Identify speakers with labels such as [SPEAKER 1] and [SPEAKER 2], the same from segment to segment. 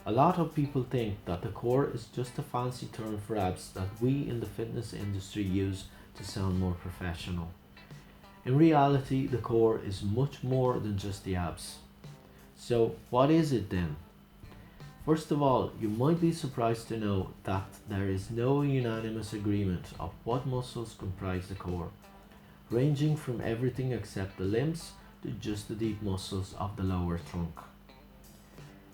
[SPEAKER 1] A lot of people think that the core is just a fancy term for abs that we in the fitness industry use to sound more professional. In reality, the core is much more than just the abs. So, what is it then? First of all, you might be surprised to know that there is no unanimous agreement of what muscles comprise the core, ranging from everything except the limbs to just the deep muscles of the lower trunk.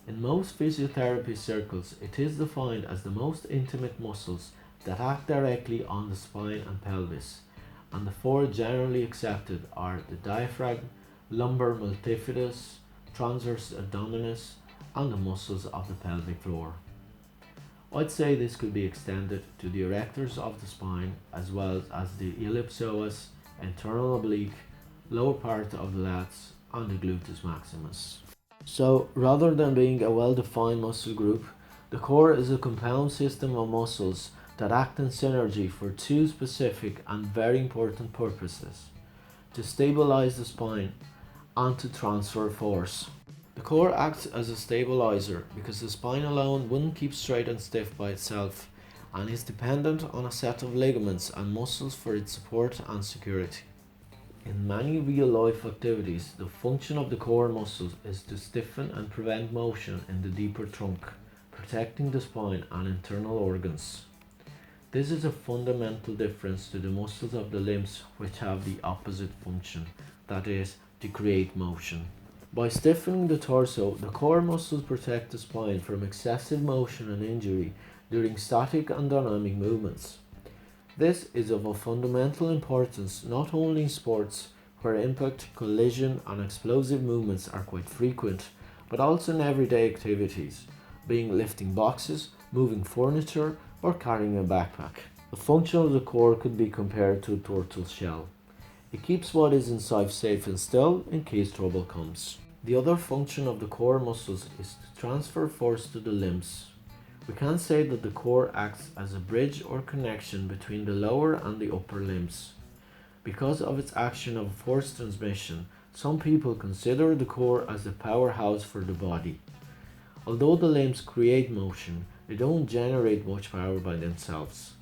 [SPEAKER 1] In most physiotherapy circles, it is defined as the most intimate muscles that act directly on the spine and pelvis, and the four generally accepted are the diaphragm, lumbar multifidus, transverse abdominis, and the muscles of the pelvic floor. I'd say this could be extended to the erectors of the spine as well as the iliopsoas, internal oblique, lower part of the lats, and the gluteus maximus. So, rather than being a well-defined muscle group, the core is a compound system of muscles that act in synergy for two specific and very important purposes: to stabilize the spine and to transfer force. The core acts as a stabilizer because the spine alone wouldn't keep straight and stiff by itself and is dependent on a set of ligaments and muscles for its support and security. In many real-life activities, the function of the core muscles is to stiffen and prevent motion in the deeper trunk, protecting the spine and internal organs. This is a fundamental difference to the muscles of the limbs, which have the opposite function, that is, to create motion. By stiffening the torso, the core muscles protect the spine from excessive motion and injury during static and dynamic movements. This is of a fundamental importance not only in sports, where impact, collision and explosive movements are quite frequent, but also in everyday activities, being lifting boxes, moving furniture or carrying a backpack. The function of the core could be compared to a turtle's shell. It keeps what is inside safe and still in case trouble comes. The other function of the core muscles is to transfer force to the limbs. We can say that the core acts as a bridge or connection between the lower and the upper limbs. Because of its action of force transmission, some people consider the core as the powerhouse for the body. Although the limbs create motion, they don't generate much power by themselves.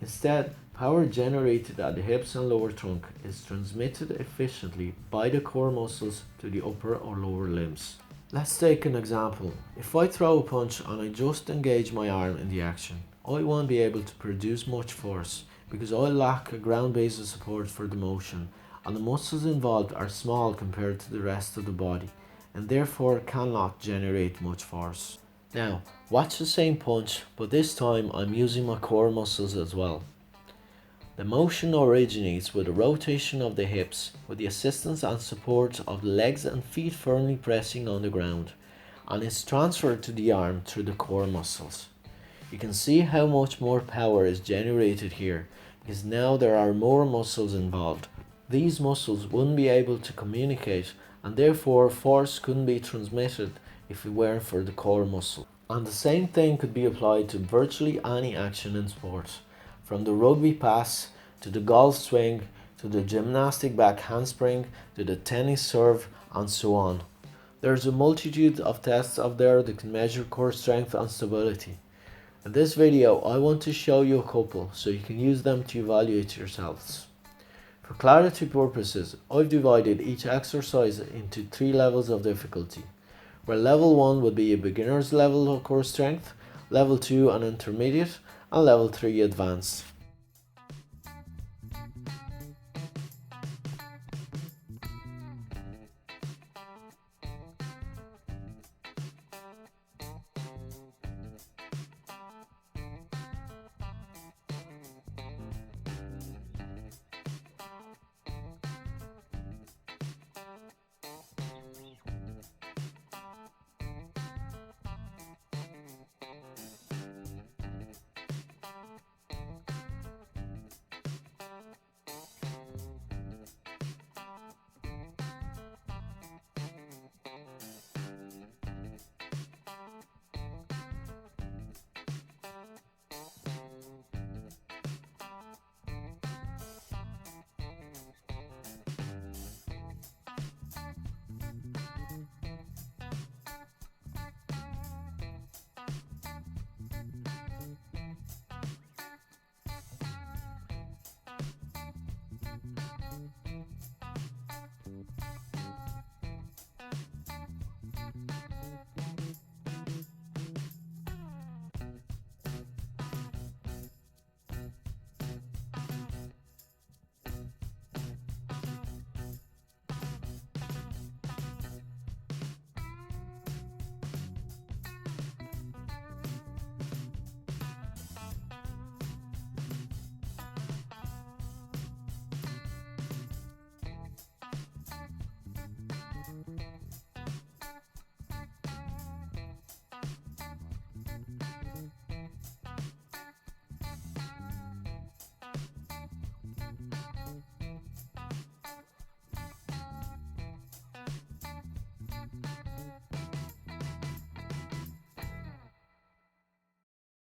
[SPEAKER 1] Instead, power generated at the hips and lower trunk is transmitted efficiently by the core muscles to the upper or lower limbs. Let's take an example. If I throw a punch and I just engage my arm in the action, I won't be able to produce much force because I lack a ground base of support for the motion, and the muscles involved are small compared to the rest of the body and therefore cannot generate much force. Now, watch the same punch, but this time I'm using my core muscles as well. The motion originates with a rotation of the hips with the assistance and support of the legs and feet firmly pressing on the ground, and is transferred to the arm through the core muscles. You can see how much more power is generated here because now there are more muscles involved. These muscles wouldn't be able to communicate and therefore force couldn't be transmitted if it weren't for the core muscle. And the same thing could be applied to virtually any action in sport, from the rugby pass to the golf swing to the gymnastic back handspring to the tennis serve and so on. There's a multitude of tests out there that can measure core strength and stability. In this video I want to show you a couple so you can use them to evaluate yourselves. For clarity purposes, I've divided each exercise into 3 levels of difficulty, where level 1 would be a beginner's level of core strength, level 2 an intermediate, and level 3 advanced.